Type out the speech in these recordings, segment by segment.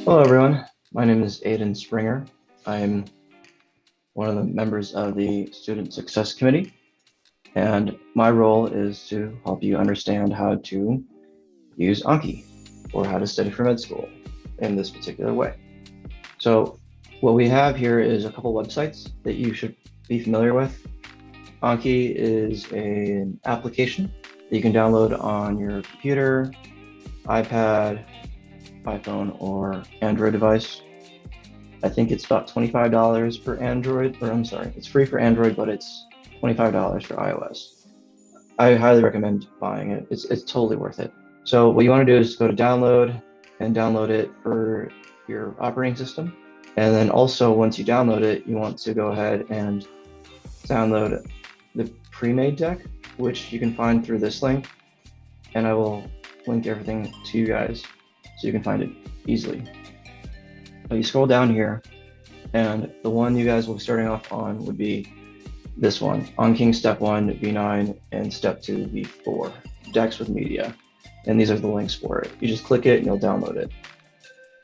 Hello, everyone. My name is Aidan Springer. I'm one of the members of the Student Success Committee, and my role is to help you understand how to use Anki or how to study for med school in this particular way. So what we have here is a couple websites that you should be familiar with. Anki is an application that you can download on your computer, iPad, iPhone, or Android device. I think it's about $25 for Android, or I'm sorry, it's free for Android, but it's $25 for iOS. I highly recommend buying it. It's totally worth it. So what you want to do is go to download and download it for your operating system. And then also once you download it, you want to go ahead and download the pre-made deck, which you can find through this link. And I will link everything to you guys so you can find it easily. So you scroll down here, and the one you guys will be starting off on would be this one, Anki Step 1, V9, and Step 2, V4, decks with media. And these are the links for it. You just click it and you'll download it.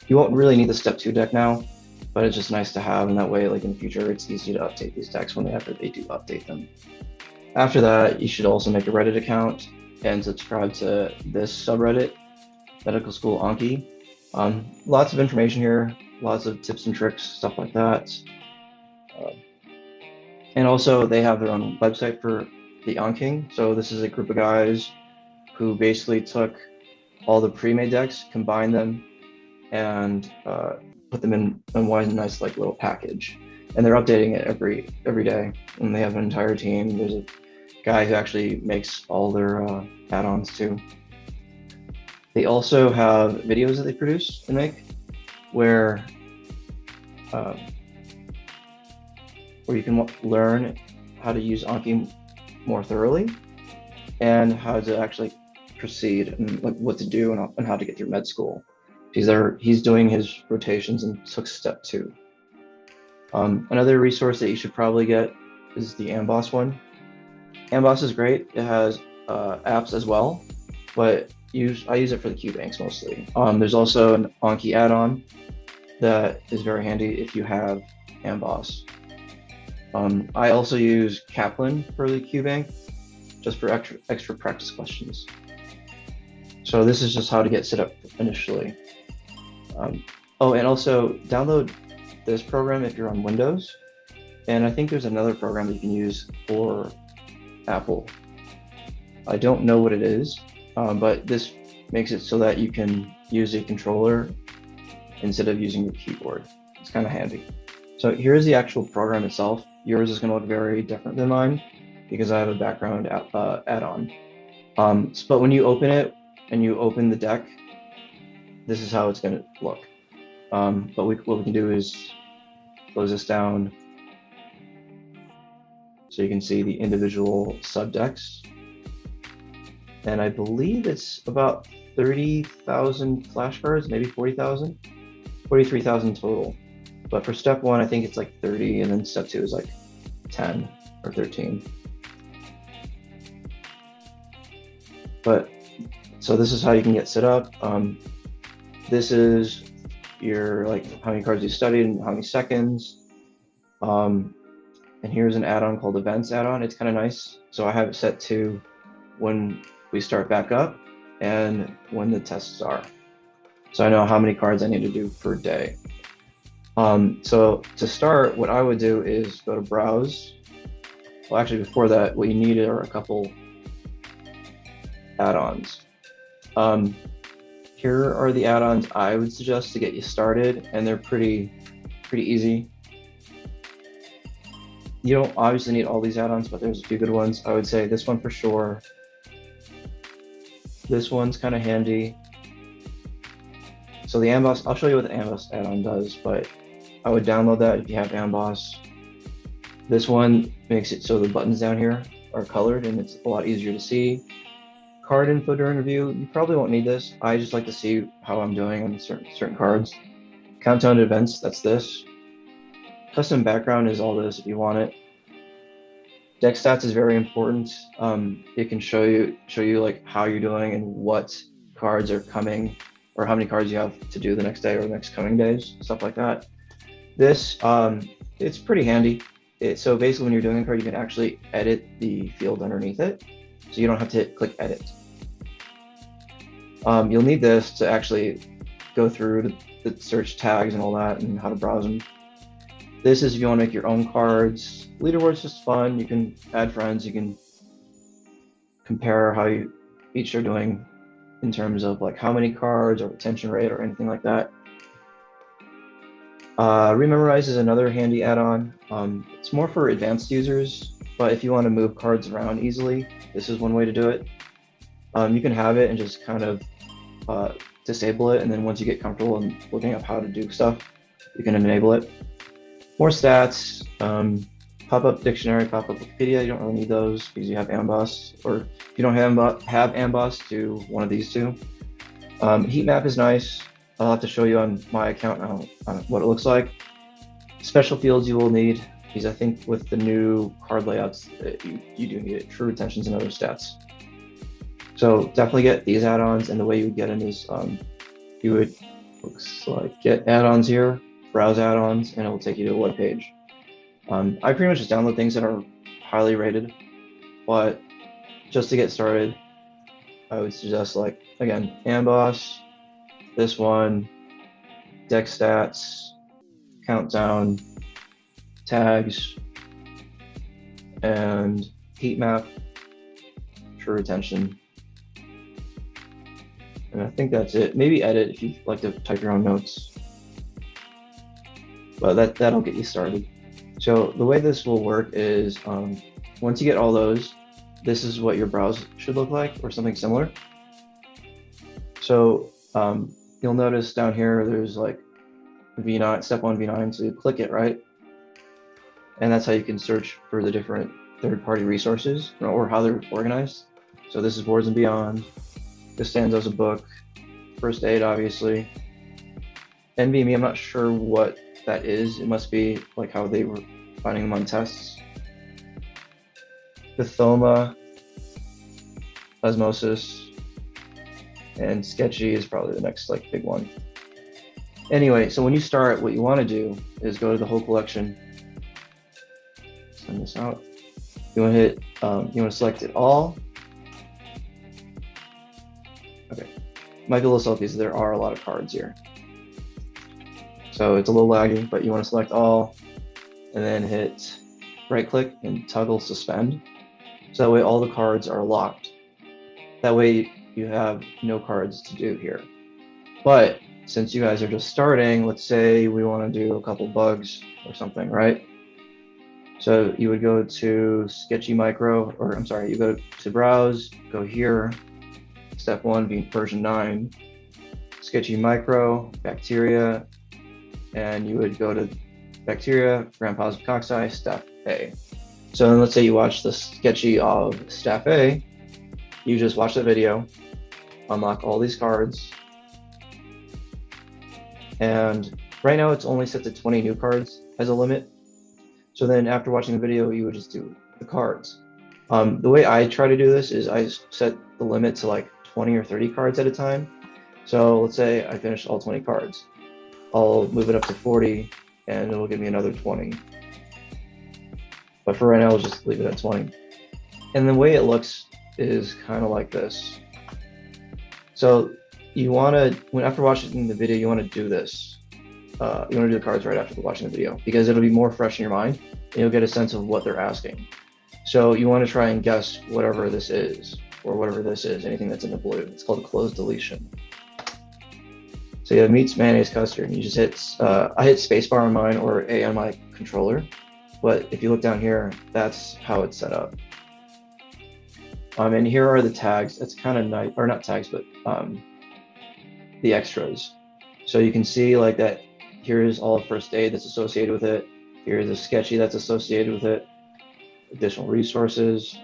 You won't really need the Step 2 deck now, but it's just nice to have, and that way, like in the future, it's easy to update these decks whenever they do update them. After that, you should also make a Reddit account and subscribe to this subreddit, Medical School Anki. Lots of information here, lots of tips and tricks, stuff like that. And also they have their own website for the Anki. So this is a group of guys who basically took all the pre-made decks, combined them, and put them in one nice like little package. And they're updating it every day. And they have an entire team. There's a guy who actually makes all their add-ons too. They also have videos that they produce and make where you can learn how to use Anki more thoroughly and how to actually proceed and like what to do and how to get through med school. He's doing his rotations and took Step 2. Another resource that you should probably get is the Amboss one. Amboss is great. It has apps as well, but I use it for the QBanks mostly. There's also an Anki add-on that is very handy if you have Amboss. I also use Kaplan for the QBank, just for extra practice questions. So this is just how to get set up initially. Oh, and also download this program if you're on Windows. And I think there's another program that you can use for Apple. I don't know what it is, but this makes it so that you can use a controller instead of using your keyboard. It's kind of handy. So here's the actual program itself. Yours is going to look very different than mine because I have a background add-on. But when you open it and you open the deck, this is how it's going to look. But what we can do is close this down so you can see the individual subdecks. And I believe it's about 30,000 flashcards, maybe 40,000, 43,000 total. But for Step 1, I think it's like 30, and then Step 2 is like 10 or 13. But so this is how you can get set up. This is your like how many cards you studied and how many seconds. And here's an add-on called Events add-on. It's kind of nice. So I have it set to when we start back up and when the tests are. So I know how many cards I need to do per day. So to start, what I would do is go to Browse. Well, actually, before that, what you need are a couple add-ons. Here are the add-ons I would suggest to get you started, and they're pretty easy. You don't obviously need all these add-ons, but there's a few good ones. I would say this one for sure. This one's kind of handy. So the Amboss, I'll show you what the Amboss add-on does, but I would download that if you have Amboss. This one makes it so the buttons down here are colored and it's a lot easier to see. Card info during review, you probably won't need this. I just like to see how I'm doing on certain cards. Countdown to events, that's this. Custom background is all this if you want it. Deck stats is very important. It can show you like how you're doing and what cards are coming or how many cards you have to do the next day or the next coming days, stuff like that. This, it's pretty handy. So basically when you're doing a card, you can actually edit the field underneath it. So you don't have to click edit. You'll need this to actually go through the search tags and all that and how to browse them. This is if you want to make your own cards. Leaderboard's just fun. You can add friends. You can compare how you each are doing in terms of like how many cards or retention rate or anything like that. Rememorize is another handy add-on. It's more for advanced users, but if you want to move cards around easily, this is one way to do it. You can have it and just kind of disable it, and then once you get comfortable in looking up how to do stuff, you can enable it. More stats, pop-up dictionary, pop-up Wikipedia. You don't really need those because you have Amboss, or if you don't have Amboss, do one of these two. Heat map is nice. I'll have to show you on my account now what it looks like. Special fields you will need, because I think with the new card layouts, you do need it. True retentions and other stats. So definitely get these add-ons, and the way you would get them is you would, looks like, get add-ons here, browse add-ons, and it will take you to a web page. I pretty much just download things that are highly rated, but just to get started, I would suggest, like, again, Amboss, this one, deck stats, countdown, tags, and heat map, true retention. And I think that's it. Maybe edit if you like to type your own notes. But that'll get you started. So the way this will work is once you get all those, this is what your browse should look like, or something similar. So you'll notice down here there's like V9, step 1 V9, so you click it, right? And that's how you can search for the different third-party resources, or how they're organized. So this is Boards and Beyond. This stands as a book. First Aid, obviously. NBME, I'm not sure what that is. It must be like how they were finding them on tests. Pathoma, Osmosis, and Sketchy is probably the next like big one. Anyway, so when you start, what you want to do is go to the whole collection. Send this out. You want to hit, you want to select it all. Okay, might be a little slow because there are a lot of cards here. So it's a little laggy, but you want to select all and then hit right click and toggle suspend. So that way all the cards are locked. That way you have no cards to do here. But since you guys are just starting, let's say we want to do a couple bugs or something, right? So you would go to Sketchy Micro, or I'm sorry, you go to Browse, go here, step 1 being version 9, Sketchy Micro, Bacteria, and you would go to Bacteria, Gram-positive cocci, Staph A. So then let's say you watch the Sketchy of Staph A, you just watch the video, unlock all these cards, and right now it's only set to 20 new cards as a limit. So then after watching the video, you would just do the cards. The way I try to do this is I set the limit to like 20 or 30 cards at a time. So let's say I finished all 20 cards. I'll move it up to 40 and it'll give me another 20. But for right now, I'll just leave it at 20. And the way it looks is kind of like this. So you want to, after watching the video, you want to do this. You want to do the cards right after watching the video, because it'll be more fresh in your mind and you'll get a sense of what they're asking. So you want to try and guess whatever this is, or whatever this is, anything that's in the blue. It's called a closed deletion. So you have meats, mayonnaise, custard, and you just hit, I hit spacebar on mine or A on my controller. But if you look down here, that's how it's set up. And here are the tags. It's kind of nice, or not tags, but the extras. So you can see like that. Here's all of First Aid that's associated with it. Here's a Sketchy that's associated with it. Additional resources.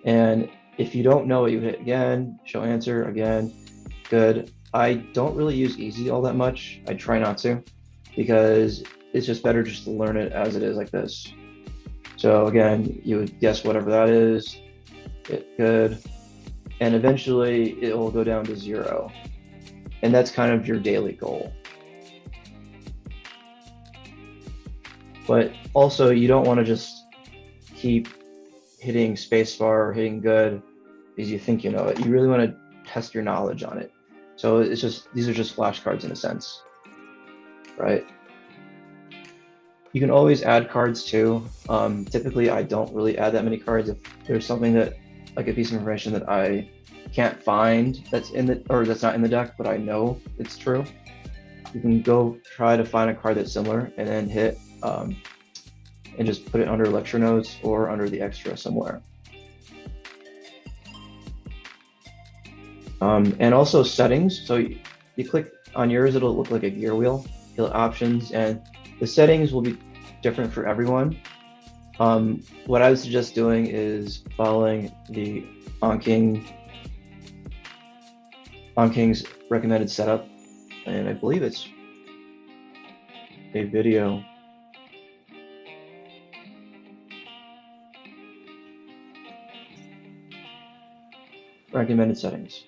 And if you don't know it, you hit again, show answer again. Good. I don't really use easy all that much. I try not to, because it's just better just to learn it as it is like this. So again, you would guess whatever that is, hit good, and eventually it will go down to 0. And that's kind of your daily goal. But also, you don't want to just keep hitting spacebar or hitting good because you think you know it. You really want to test your knowledge on it. So it's just, these are just flashcards in a sense, right? You can always add cards too. Typically, I don't really add that many cards. If there's something that, like a piece of information that I can't find that's in the, or that's not in the deck, but I know it's true, you can go try to find a card that's similar and then hit and just put it under lecture notes or under the extra somewhere. And also settings. So you click on yours, it'll look like a gear wheel. You'll hit options, and the settings will be different for everyone. What I would suggest doing is following the Anking's recommended setup, and I believe it's a video. Recommended settings.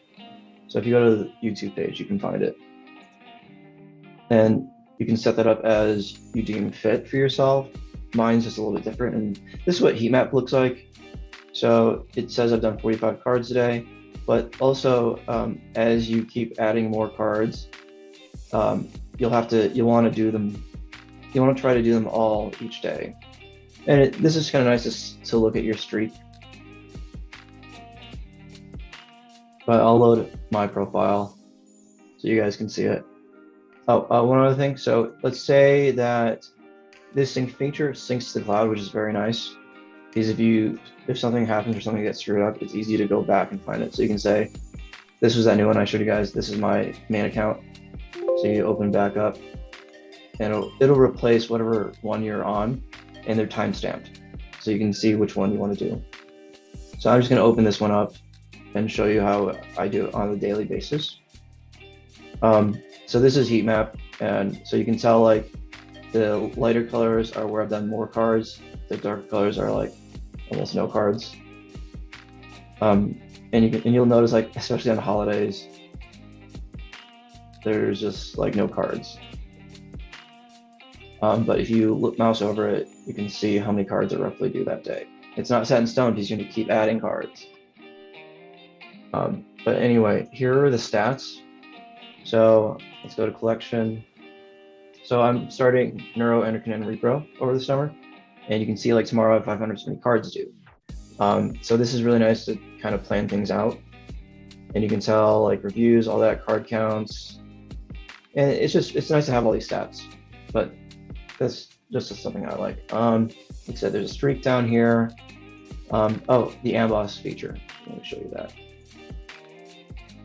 So if you go to the YouTube page, you can find it. And you can set that up as you deem fit for yourself. Mine's just a little bit different. And this is what heat map looks like. So it says I've done 45 cards today, but also as you keep adding more cards, you'll want to do them. You want to try to do them all each day. And this is kind of nice to look at your streak. But I'll load my profile so you guys can see it. Oh, one other thing. So let's say that this sync feature syncs to the cloud, which is very nice. Because if something happens or something gets screwed up, it's easy to go back and find it. So you can say, this was that new one I showed you guys. This is my main account. So you open back up, and it'll replace whatever one you're on, and they're time stamped. So you can see which one you want to do. So I'm just going to open this one up and show you how I do it on a daily basis. So this is heat map, and so you can tell like the lighter colors are where I've done more cards. The dark colors are like almost no cards. And you'll notice, like especially on the holidays, there's just like no cards. But if you mouse over it, you can see how many cards are roughly due that day. It's not set in stone because you're going to keep adding cards. But anyway, here are the stats. So let's go to collection. So I'm starting Neuro, Endocrine, and Repro over the summer. And you can see like tomorrow I have 570 cards due. So this is really nice to kind of plan things out. And you can tell like reviews, all that, card counts. And it's nice to have all these stats. But that's just something I like. Like I said, there's a streak down here. Oh, the Amboss feature. Let me show you that.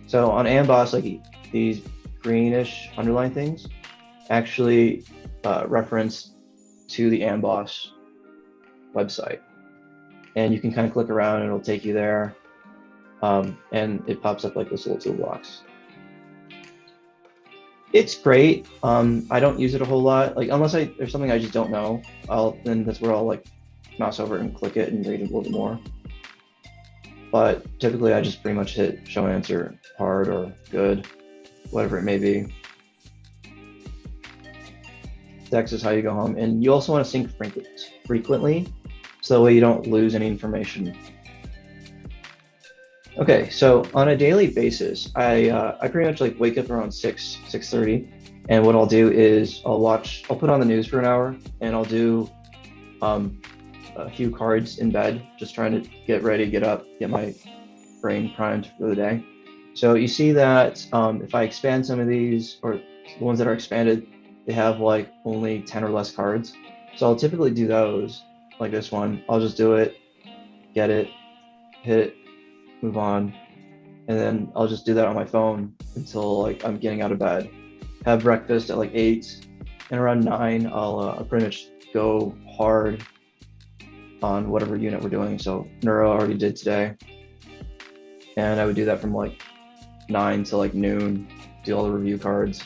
So on Amboss, like these greenish underline things actually reference to the Amboss website. And you can kind of click around and it'll take you there. And it pops up like this little toolbox. It's great. I don't use it a whole lot. Like unless there's something I just don't know, then that's where I'll like mouse over and click it and read it a little bit more. But typically I just pretty much hit show answer, hard or good, whatever it may be. Dex is how you go home. And you also want to sync frequently, so that way you don't lose any information. Okay, so on a daily basis, I pretty much like wake up around 6:30, and what I'll do is I'll put on the news for an hour, and I'll do a few cards in bed, just trying to get ready, get up, get my brain primed for the day. So you see that if I expand some of these, or the ones that are expanded, they have like only 10 or less cards. So I'll typically do those, like this one. I'll just do it, get it, hit it, move on, and then I'll just do that on my phone until like I'm getting out of bed. Have breakfast at like 8, and around 9 I'll pretty much go hard on whatever unit we're doing. So Neuro I already did today, and I would do that from like 9 to like noon, do all the review cards.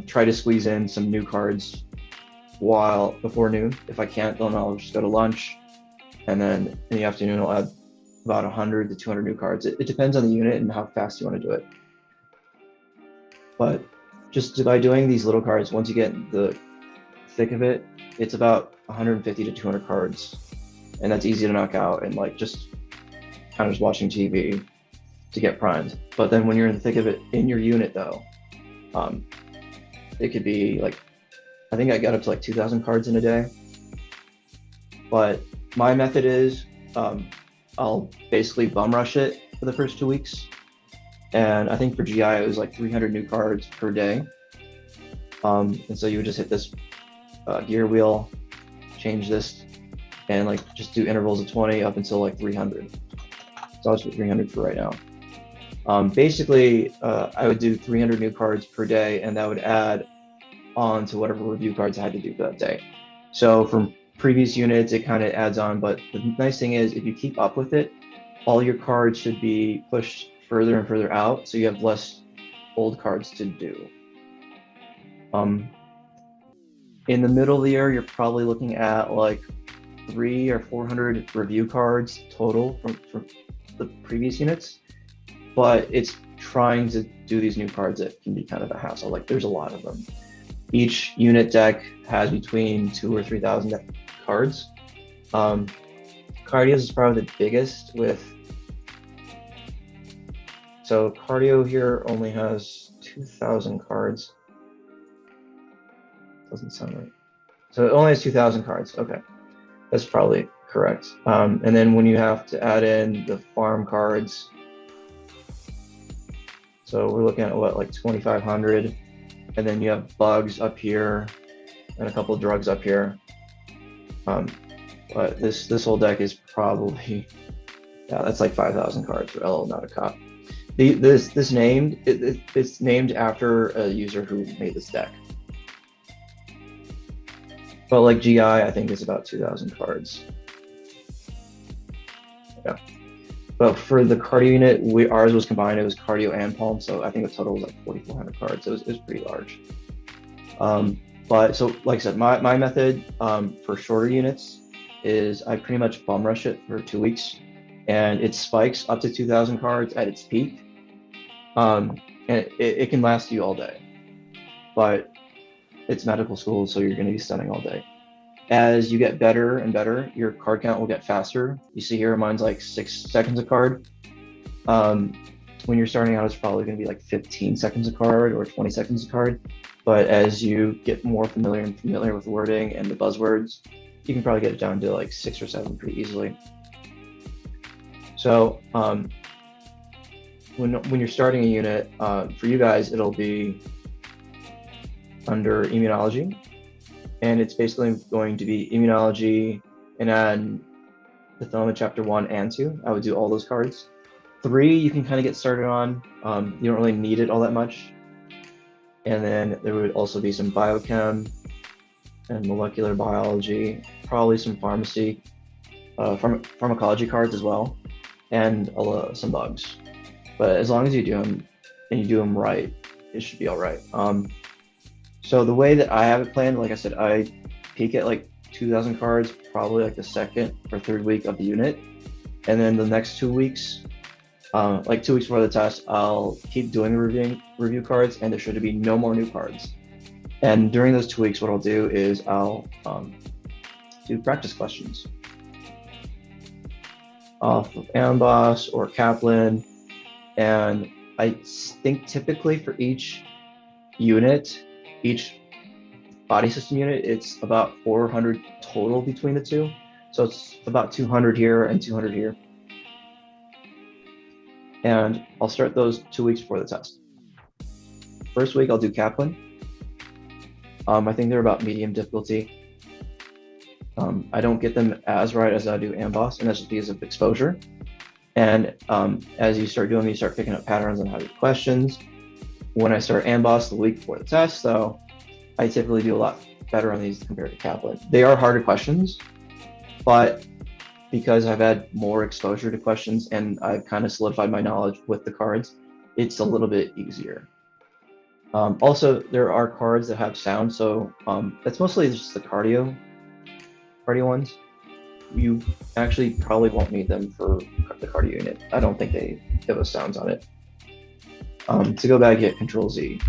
Try to squeeze in some new cards before noon. If I can't, then I'll just go to lunch, and then in the afternoon I'll add about 100 to 200 new cards. It depends on the unit and how fast you want to do it. But just by doing these little cards, once you get the thick of it, it's about 150 to 200 cards, and that's easy to knock out and like just kind of just watching TV to get primed. But then when you're in the thick of it in your unit though, it could be like, I think I got up to like 2,000 cards in a day. But my method is I'll basically bum rush it for the first 2 weeks. And I think for GI, it was like 300 new cards per day. And so you would just hit this gear wheel, change this, and like just do intervals of 20 up until like 300. So I was at 300 for right now. Basically, I would do 300 new cards per day, and that would add on to whatever review cards I had to do for that day. So from previous units, it kind of adds on, but the nice thing is if you keep up with it, all your cards should be pushed further and further out, so you have less old cards to do. In the middle of the year, you're probably looking at like 300 or 400 review cards total from the previous units, but it's trying to do these new cards that can be kind of a hassle. Like there's a lot of them. Each unit deck has between 2,000 or 3,000 cards. Cardio is probably the biggest with, so cardio here only has 2,000 cards. Doesn't sound right. So it only has 2,000 cards. Okay, that's probably correct. And then when you have to add in the farm cards, so we're looking at what, like 2,500, and then you have bugs up here and a couple of drugs up here. But this whole deck is probably, yeah, that's like 5,000 cards for El Not a Cop. It's named after a user who made this deck. But like GI, I think is about 2,000 cards. Yeah. But for the cardio unit, ours was combined. It was cardio and palm, so I think the total was like 4,400 cards. So it was pretty large. But so like I said, my method for shorter units is I pretty much bum rush it for 2 weeks, and it spikes up to 2,000 cards at its peak. And it can last you all day, but it's medical school, so you're going to be studying all day. As you get better and better, your card count will get faster. You see here, mine's like 6 seconds a card. When you're starting out, it's probably going to be like 15 seconds a card or 20 seconds a card. But as you get more familiar with the wording and the buzzwords, you can probably get it down to like 6 or 7 pretty easily. So when you're starting a unit, for you guys, it'll be under immunology, and it's basically going to be immunology and then Pathoma chapter 1 and 2. I would do all those cards. 3 you can kind of get started on. You don't really need it all that much. And then there would also be some biochem and molecular biology, probably some pharmacy, pharmacology cards as well, and some bugs. But as long as you do them and you do them right, it should be all right. So the way that I have it planned, like I said, I peak at like 2,000 cards, probably like the 2nd or 3rd week of the unit. And then the next 2 weeks, like 2 weeks before the test, I'll keep doing the review cards, and there should be no more new cards. And during those 2 weeks, what I'll do is I'll do practice questions off of Amboss or Kaplan. And I think typically for each unit, each body system unit, it's about 400 total between the two. So it's about 200 here and 200 here. And I'll start those 2 weeks before the test. First week, I'll do Kaplan. I think they're about medium difficulty. I don't get them as right as I do Amboss, and that's just because of exposure. And as you start doing them, you start picking up patterns on how to do questions. When I start Amboss the week before the test, though, I typically do a lot better on these compared to Kaplan. They are harder questions, but because I've had more exposure to questions and I've kind of solidified my knowledge with the cards, it's a little bit easier. Also, there are cards that have sound, so that's mostly just the cardio ones. you actually probably won't need them for the cardio unit. I don't think they give us sounds on it. To go back, hit Control Z.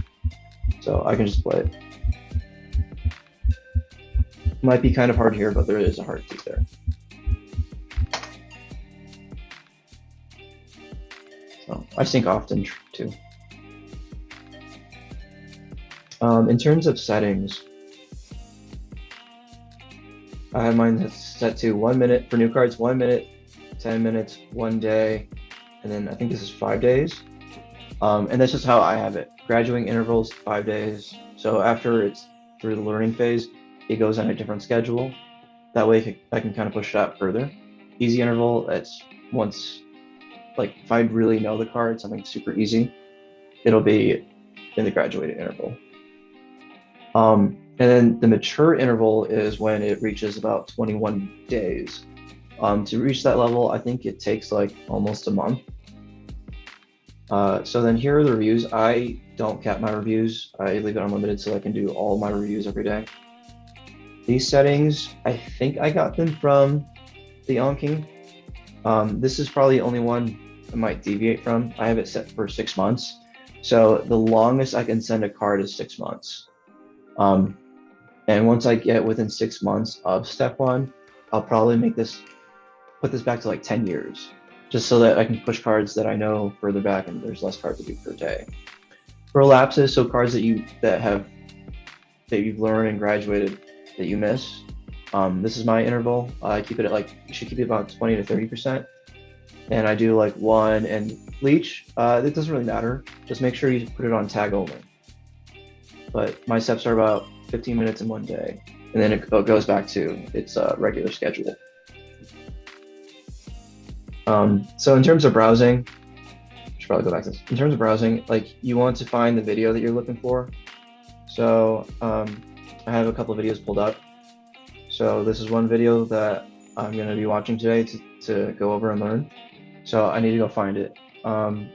So I can just play it. Might be kind of hard here, but there is a heartbeat there. So I sync often too. In terms of settings, I have mine set to 1 minute for new cards, 1 minute, 10 minutes, 1 day, and then I think this is 5 days. And that's just how I have it. Graduating intervals, 5 days. So after it's through the learning phase, it goes on a different schedule. That way I can kind of push it out further. Easy interval, it's once, like if I really know the card, something super easy, it'll be in the graduated interval. And then the mature interval is when it reaches about 21 days. To reach that level, I think it takes like almost a month. So then here are the reviews. I don't cap my reviews. I leave it unlimited so I can do all my reviews every day. These settings, I think I got them from the Anki. This is probably the only one I might deviate from. I have it set for 6 months. So the longest I can send a card is 6 months. And once I get within 6 months of step 1, I'll probably put this back to like 10 years, just so that I can push cards that I know further back and there's less cards to do per day. For lapses, so cards that you've learned and graduated that you miss, this is my interval. I keep it at like, you should keep it about 20 to 30%. And I do like 1 and leech. It doesn't really matter. Just make sure you put it on tag only. But my steps are about 15 minutes in 1 day. And then it goes back to its regular schedule. So in terms of browsing, I should probably go back to this. In terms of browsing, like you want to find the video that you're looking for. So I have a couple of videos pulled up. So this is one video that I'm going to be watching today to go over and learn. So I need to go find it.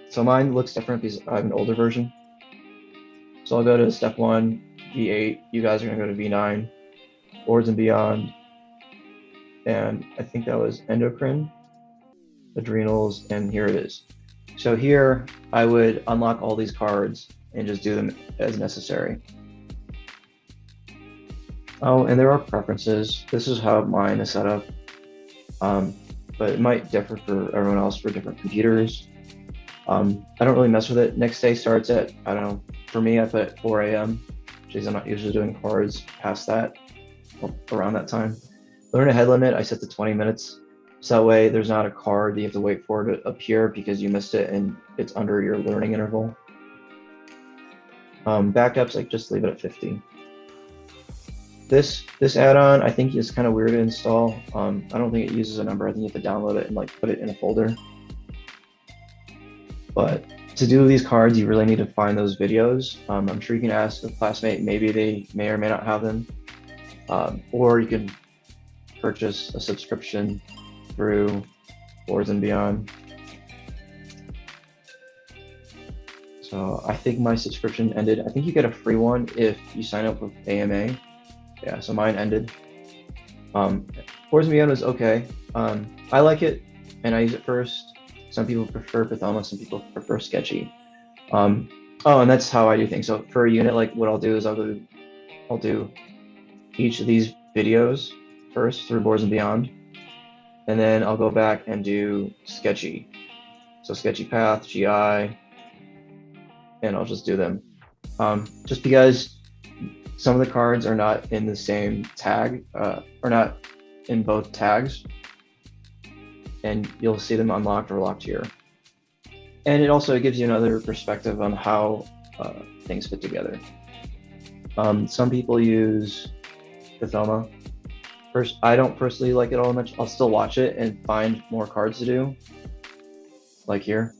So mine looks different because I have an older version. So I'll go to step 1, V8. You guys are going to go to V9, boards and beyond. And I think that was endocrine, adrenals, and here it is. So here I would unlock all these cards and just do them as necessary. Oh, and there are preferences. This is how mine is set up. But it might differ for everyone else for different computers. I don't really mess with it. Next day starts at, I don't know, for me I put 4 a.m. Because I'm not usually doing cards past that, around that time. Learn ahead limit, I set to 20 minutes. So that way there's not a card that you have to wait for to appear because you missed it and it's under your learning interval. Backups, like just leave it at 50. This add-on I think is kind of weird to install. I don't think it uses a number. I think you have to download it and like put it in a folder. But to do these cards, you really need to find those videos. I'm sure you can ask a classmate, maybe they may or may not have them. Or you can purchase a subscription through Boards and Beyond. So I think my subscription ended. I think you get a free one if you sign up with AMA. Yeah, so mine ended. Boards and Beyond is okay. I like it and I use it first. Some people prefer PLFSOM, some people prefer Sketchy. Oh, and that's how I do things. So for a unit, like what I'll do is I'll do each of these videos first through Boards and Beyond, and then I'll go back and do Sketchy. So Sketchy Path, GI, and I'll just do them. Just because some of the cards are not in the same tag, or not in both tags, and you'll see them unlocked or locked here. And it also gives you another perspective on how things fit together. Some people use PLFSOM. First, I don't personally like it all that much. I'll still watch it and find more cards to do, like here.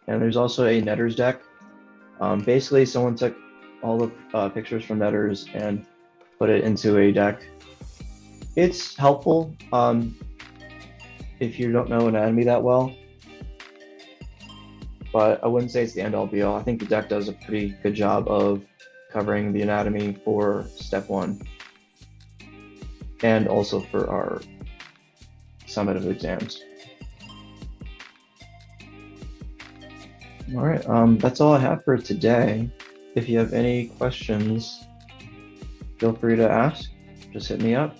And there's also a Netters deck. Basically, someone took all the pictures from Netters and put it into a deck. It's helpful if you don't know anatomy that well, but I wouldn't say it's the end-all be-all. I think the deck does a pretty good job of covering the anatomy for step 1. and also for our summative exams. All right, that's all I have for today. If you have any questions, feel free to ask. Just hit me up.